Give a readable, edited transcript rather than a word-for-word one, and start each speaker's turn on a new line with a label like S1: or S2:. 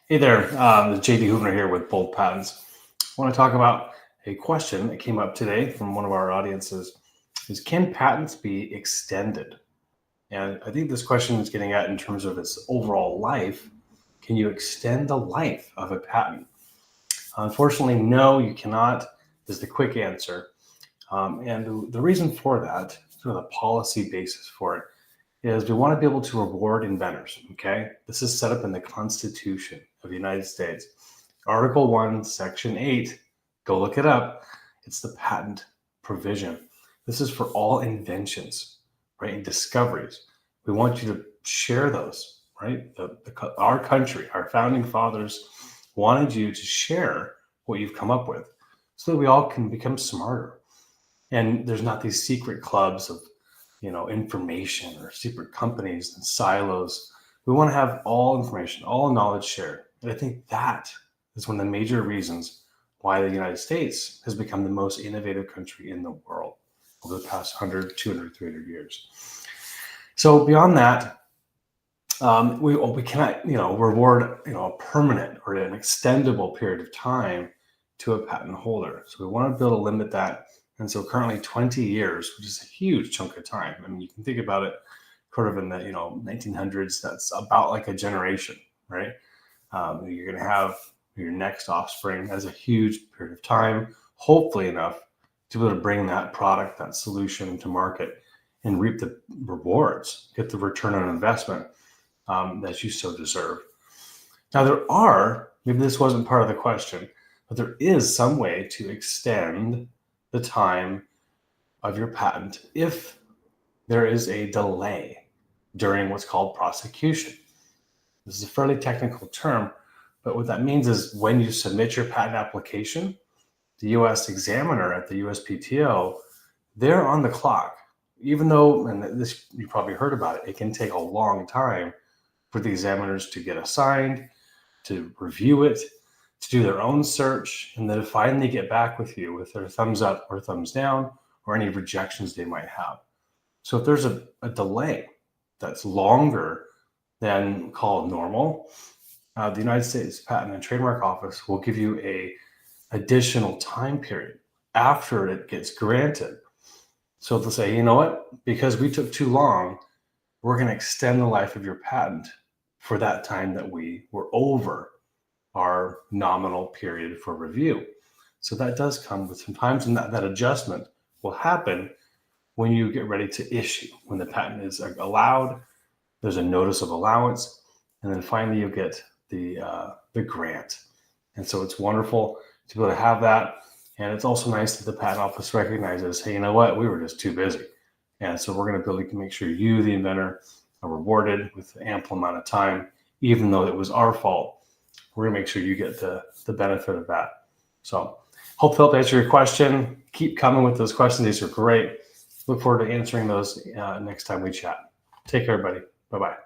S1: Hey there, it's JD Hoover here with Bold Patents. I want to talk about a question that came up today from one of our audiences is can patents be extended? And I think this question is getting at in terms of its overall life. Can you extend the life of a patent? Unfortunately, no, you cannot, is the quick answer. And the reason for that, sort of the policy basis for it, is we want to be able to reward inventors. Okay, this is set up in the Constitution of the United States, Article 1, Section 8. Go look it up. It's the patent provision. This is for all inventions, right, and discoveries. We want you to share those, right? Our country, our founding fathers wanted you to share what you've come up with so that we all can become smarter. And there's not these secret clubs of information or secret companies and silos. We want to have all information, all knowledge shared. And I think that is one of the major reasons why the United States has become the most innovative country in the world over the past 100, 200, 300 years. So beyond that, we cannot, reward, a permanent or an extendable period of time to a patent holder. So we want to be able to limit that. And so currently 20 years, which is a huge chunk of time. I mean, you can think about it sort of in the 1900s. That's about like a generation, right? You're going to have your next offspring as a huge period of time, hopefully enough to be able to bring that product, that solution to market and reap the rewards, get the return on investment that you so deserve. Now, maybe this wasn't part of the question, but there is some way to extend the time of your patent if there is a delay during what's called prosecution. This is a fairly technical term, but what that means is when you submit your patent application, the US examiner at the USPTO, they're on the clock. Even though, and this you probably heard about it, it can take a long time for the examiners to get assigned, to review it, to do their own search, and then to finally get back with you with their thumbs up or thumbs down or any rejections they might have. So if there's a delay that's longer than called normal, the United States Patent and Trademark Office will give you a additional time period after it gets granted. So they'll say, you know what, because we took too long, we're going to extend the life of your patent for that time that we were over our nominal period for review. So that does come with some times, and that adjustment will happen when you get ready to issue, when the patent is allowed, there's a notice of allowance, and then finally you get the grant. And so it's wonderful to be able to have that. And it's also nice that the patent office recognizes, hey, you know what, we were just too busy. And so we're going to be able to make sure you, the inventor, are rewarded with an ample amount of time, even though it was our fault. We're going to make sure you get the benefit of that. So hope to help answer your question. Keep coming with those questions. These are great. Look forward to answering those next time we chat. Take care, everybody. Bye-bye.